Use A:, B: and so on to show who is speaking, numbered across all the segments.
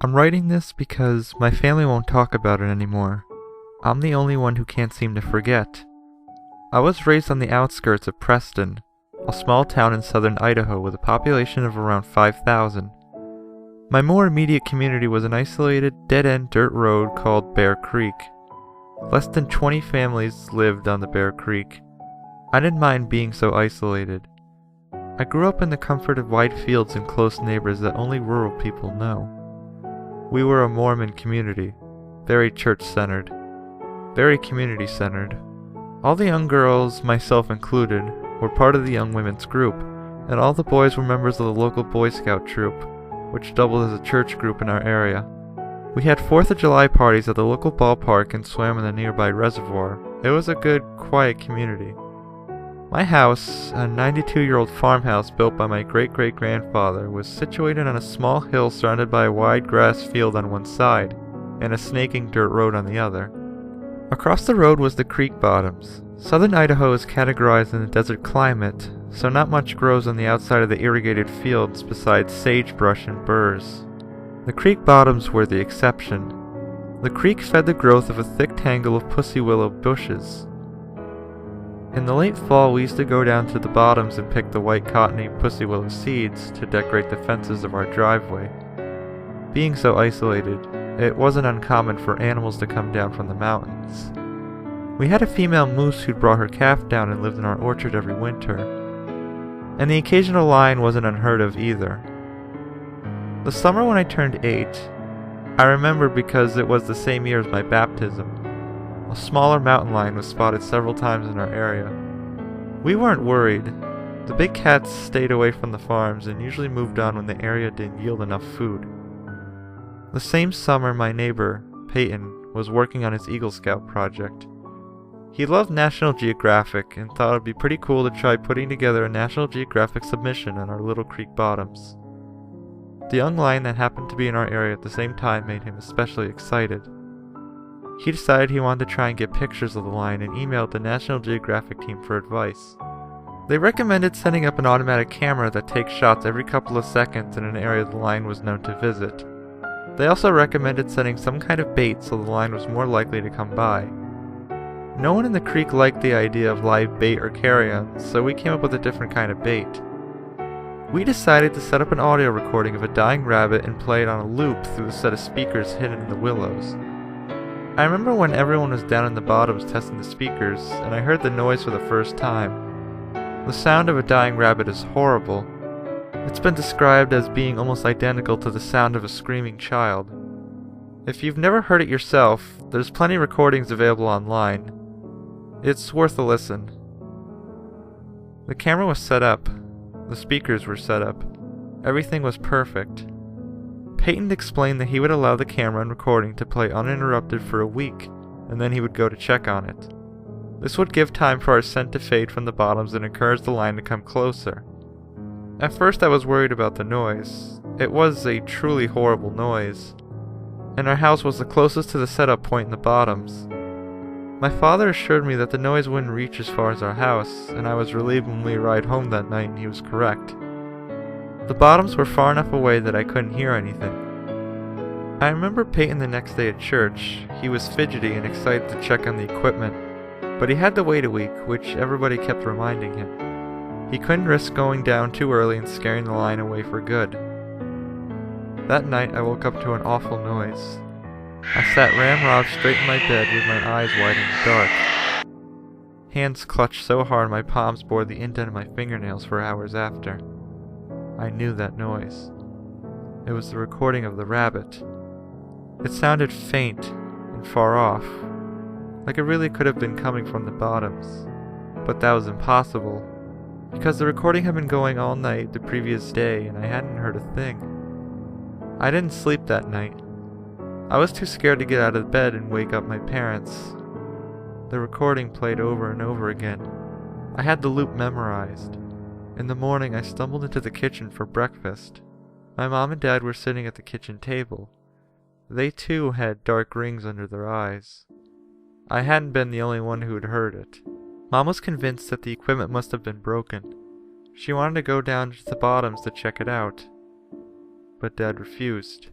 A: I'm writing this because my family won't talk about it anymore. I'm the only one who can't seem to forget. I was raised on the outskirts of Preston, a small town in southern Idaho with a population of around 5,000. My more immediate community was an isolated, dead-end dirt road called Bear Creek. Less than 20 families lived on the Bear Creek. I didn't mind being so isolated. I grew up in the comfort of wide fields and close neighbors that only rural people know. We were a Mormon community, very church-centered, very community-centered. All the young girls, myself included, were part of the young women's group, and all the boys were members of the local Boy Scout troop, which doubled as a church group in our area. We had 4th of July parties at the local ballpark and swam in the nearby reservoir. It was a good, quiet community. My house, a 92-year-old farmhouse built by my great-great-grandfather, was situated on a small hill surrounded by a wide grass field on one side, and a snaking dirt road on the other. Across the road was the creek bottoms. Southern Idaho is categorized in a desert climate, so not much grows on the outside of the irrigated fields besides sagebrush and burrs. The creek bottoms were the exception. The creek fed the growth of a thick tangle of pussy willow bushes. In the late fall, we used to go down to the bottoms and pick the white cottony pussy willow seeds to decorate the fences of our driveway. Being so isolated, it wasn't uncommon for animals to come down from the mountains. We had a female moose who'd brought her calf down and lived in our orchard every winter. And the occasional lion wasn't unheard of either. The summer when I turned 8, I remember because it was the same year as my baptism. A smaller mountain lion was spotted several times in our area. We weren't worried. The big cats stayed away from the farms and usually moved on when the area didn't yield enough food. The same summer, my neighbor, Peyton, was working on his Eagle Scout project. He loved National Geographic and thought it would be pretty cool to try putting together a National Geographic submission on our little creek bottoms. The young lion that happened to be in our area at the same time made him especially excited. He decided he wanted to try and get pictures of the lion and emailed the National Geographic team for advice. They recommended setting up an automatic camera that takes shots every couple of seconds in an area the lion was known to visit. They also recommended setting some kind of bait so the lion was more likely to come by. No one in the creek liked the idea of live bait or carrion, so we came up with a different kind of bait. We decided to set up an audio recording of a dying rabbit and play it on a loop through a set of speakers hidden in the willows. I remember when everyone was down in the bottoms testing the speakers, and I heard the noise for the first time. The sound of a dying rabbit is horrible. It's been described as being almost identical to the sound of a screaming child. If you've never heard it yourself, there's plenty of recordings available online. It's worth a listen. The camera was set up. The speakers were set up. Everything was perfect. Peyton explained that he would allow the camera and recording to play uninterrupted for a week, and then he would go to check on it. This would give time for our scent to fade from the bottoms and encourage the lion to come closer. At first I was worried about the noise. It was a truly horrible noise, and our house was the closest to the setup point in the bottoms. My father assured me that the noise wouldn't reach as far as our house, and I was relieved when we arrived home that night and he was correct. The bottoms were far enough away that I couldn't hear anything. I remember Peyton the next day at church. He was fidgety and excited to check on the equipment, but he had to wait a week, which everybody kept reminding him. He couldn't risk going down too early and scaring the lion away for good. That night I woke up to an awful noise. I sat ramrod straight in my bed with my eyes wide in the dark. Hands clutched so hard my palms bore the indent of my fingernails for hours after. I knew that noise. It was the recording of the rabbit. It sounded faint and far off, like it really could have been coming from the bottoms. But that was impossible, because the recording had been going all night the previous day and I hadn't heard a thing. I didn't sleep that night. I was too scared to get out of bed and wake up my parents. The recording played over and over again. I had the loop memorized. In the morning, I stumbled into the kitchen for breakfast. My mom and dad were sitting at the kitchen table. They too had dark rings under their eyes. I hadn't been the only one who had heard it. Mom was convinced that the equipment must have been broken. She wanted to go down to the bottoms to check it out. But Dad refused.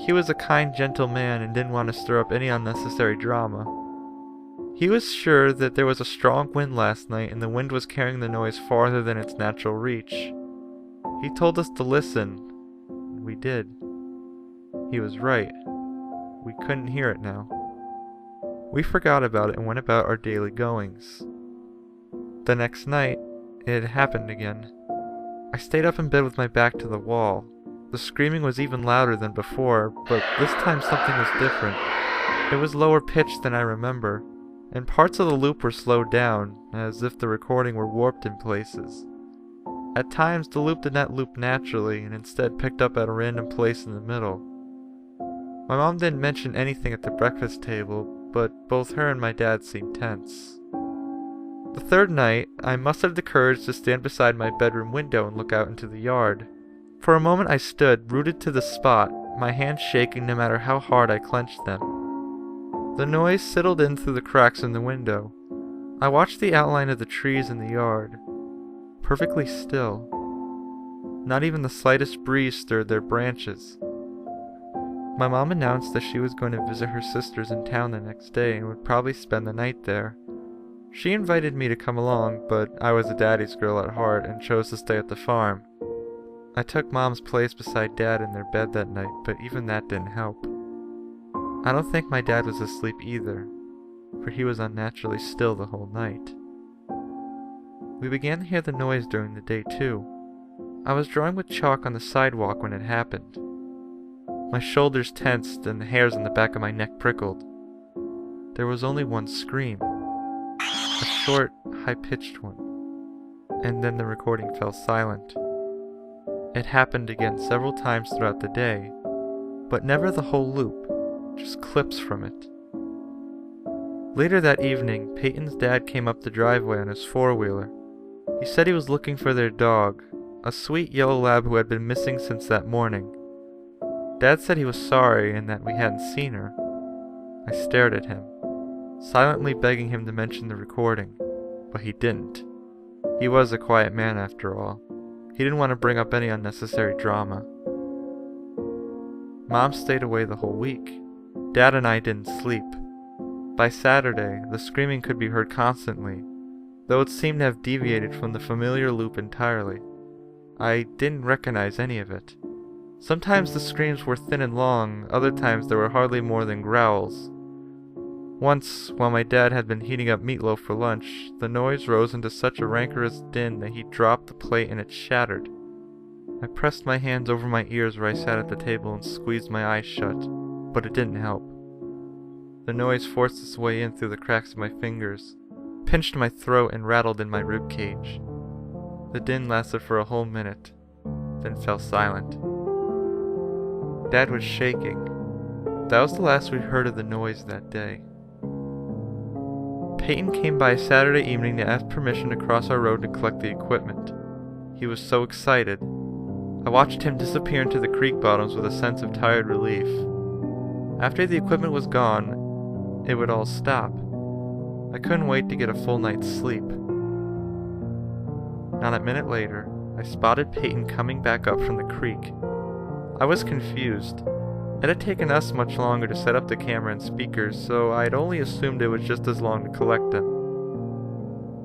A: He was a kind, gentle man and didn't want to stir up any unnecessary drama. He was sure that there was a strong wind last night and the wind was carrying the noise farther than its natural reach. He told us to listen, and we did. He was right. We couldn't hear it now. We forgot about it and went about our daily goings. The next night, it had happened again. I stayed up in bed with my back to the wall. The screaming was even louder than before, but this time something was different. It was lower pitched than I remember, and parts of the loop were slowed down, as if the recording were warped in places. At times, the loop did not loop naturally, and instead picked up at a random place in the middle. My mom didn't mention anything at the breakfast table, but both her and my dad seemed tense. The third night, I mustered the courage to stand beside my bedroom window and look out into the yard. For a moment I stood, rooted to the spot, my hands shaking no matter how hard I clenched them. The noise settled in through the cracks in the window. I watched the outline of the trees in the yard. Perfectly still. Not even the slightest breeze stirred their branches. My mom announced that she was going to visit her sisters in town the next day and would probably spend the night there. She invited me to come along, but I was a daddy's girl at heart and chose to stay at the farm. I took Mom's place beside Dad in their bed that night, but even that didn't help. I don't think my dad was asleep either, for he was unnaturally still the whole night. We began to hear the noise during the day too. I was drawing with chalk on the sidewalk when it happened. My shoulders tensed and the hairs on the back of my neck prickled. There was only one scream. A short, high-pitched one. And then the recording fell silent. It happened again several times throughout the day, but never the whole loop, just clips from it. Later that evening, Peyton's dad came up the driveway on his four-wheeler. He said he was looking for their dog, a sweet yellow lab who had been missing since that morning. Dad said he was sorry and that we hadn't seen her. I stared at him, silently begging him to mention the recording, but he didn't. He was a quiet man after all. He didn't want to bring up any unnecessary drama. Mom stayed away the whole week. Dad and I didn't sleep. By Saturday, the screaming could be heard constantly, though it seemed to have deviated from the familiar loop entirely. I didn't recognize any of it. Sometimes the screams were thin and long, other times there were hardly more than growls. Once, while my dad had been heating up meatloaf for lunch, the noise rose into such a rancorous din that he dropped the plate and it shattered. I pressed my hands over my ears where I sat at the table and squeezed my eyes shut, but it didn't help. The noise forced its way in through the cracks of my fingers, pinched my throat and rattled in my rib cage. The din lasted for a whole minute, then fell silent. Dad was shaking. That was the last we heard of the noise that day. Peyton came by Saturday evening to ask permission to cross our road to collect the equipment. He was so excited. I watched him disappear into the creek bottoms with a sense of tired relief. After the equipment was gone, it would all stop. I couldn't wait to get a full night's sleep. Not a minute later, I spotted Peyton coming back up from the creek. I was confused. It had taken us much longer to set up the camera and speakers, so I had only assumed it was just as long to collect them.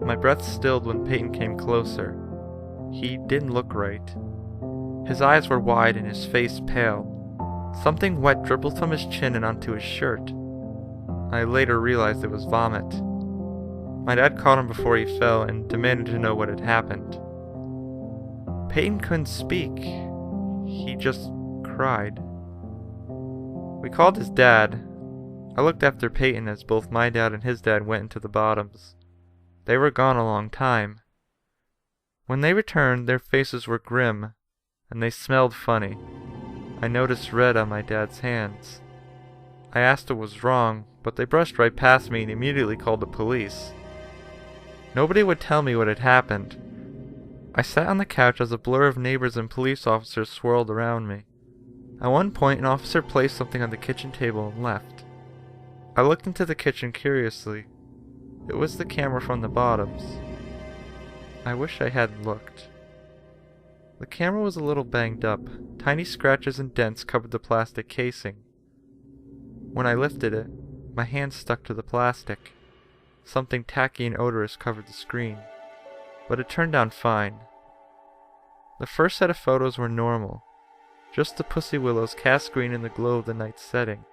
A: My breath stilled when Peyton came closer. He didn't look right. His eyes were wide and his face pale. Something wet dribbled from his chin and onto his shirt. I later realized it was vomit. My dad caught him before he fell and demanded to know what had happened. Peyton couldn't speak. He just cried. We called his dad. I looked after Peyton as both my dad and his dad went into the bottoms. They were gone a long time. When they returned, their faces were grim, and they smelled funny. I noticed red on my dad's hands. I asked what was wrong, but they brushed right past me and immediately called the police. Nobody would tell me what had happened. I sat on the couch as a blur of neighbors and police officers swirled around me. At one point, an officer placed something on the kitchen table and left. I looked into the kitchen curiously. It was the camera from the bottoms. I wish I hadn't looked. The camera was a little banged up. Tiny scratches and dents covered the plastic casing. When I lifted it, my hand stuck to the plastic. Something tacky and odorous covered the screen, but it turned out fine. The first set of photos were normal, just the pussy willows cast green in the glow of the night setting.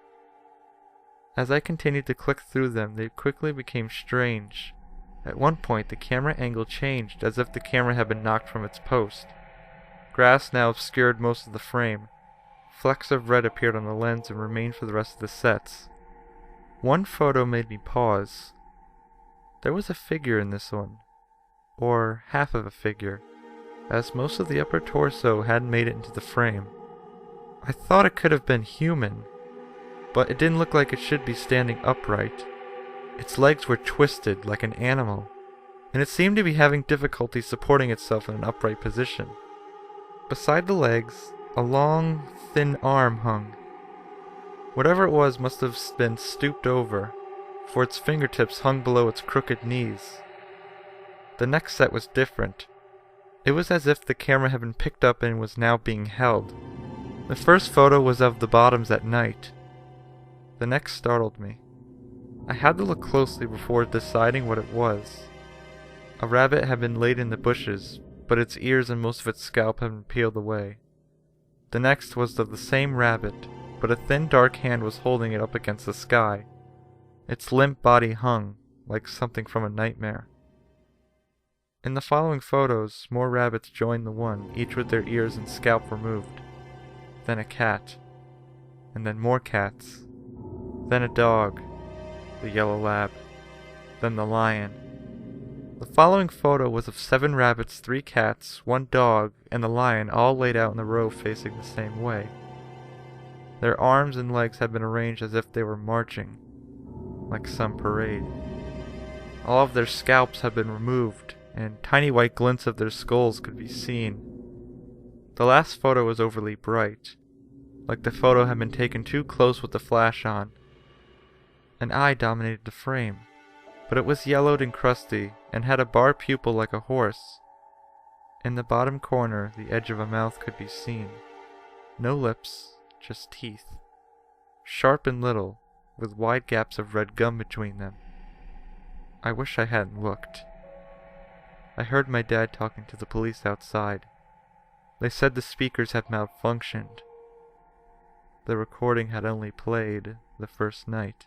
A: As I continued to click through them, they quickly became strange. At one point, the camera angle changed, as if the camera had been knocked from its post. Grass now obscured most of the frame. Flecks of red appeared on the lens and remained for the rest of the sets. One photo made me pause. There was a figure in this one, or half of a figure, as most of the upper torso hadn't made it into the frame. I thought it could have been human, but it didn't look like it should be standing upright. Its legs were twisted like an animal, and it seemed to be having difficulty supporting itself in an upright position. Beside the legs, a long, thin arm hung. Whatever it was must have been stooped over, for its fingertips hung below its crooked knees. The next set was different. It was as if the camera had been picked up and was now being held. The first photo was of the bottoms at night. The next startled me. I had to look closely before deciding what it was. A rabbit had been laid in the bushes, but its ears and most of its scalp had been peeled away. The next was of the same rabbit, but a thin dark hand was holding it up against the sky. Its limp body hung, like something from a nightmare. In the following photos, more rabbits joined the one, each with their ears and scalp removed. Then a cat. And then more cats. Then a dog, the yellow lab. Then the lion. The following photo was of 7 rabbits, 3 cats, 1 dog, and the lion all laid out in a row facing the same way. Their arms and legs had been arranged as if they were marching, like some parade. All of their scalps had been removed, and tiny white glints of their skulls could be seen. The last photo was overly bright, like the photo had been taken too close with the flash on. An eye dominated the frame, but it was yellowed and crusty, and had a barred pupil like a horse. In the bottom corner, the edge of a mouth could be seen. No lips, just teeth. Sharp and little, with wide gaps of red gum between them. I wish I hadn't looked. I heard my dad talking to the police outside. They said the speakers had malfunctioned. The recording had only played the first night.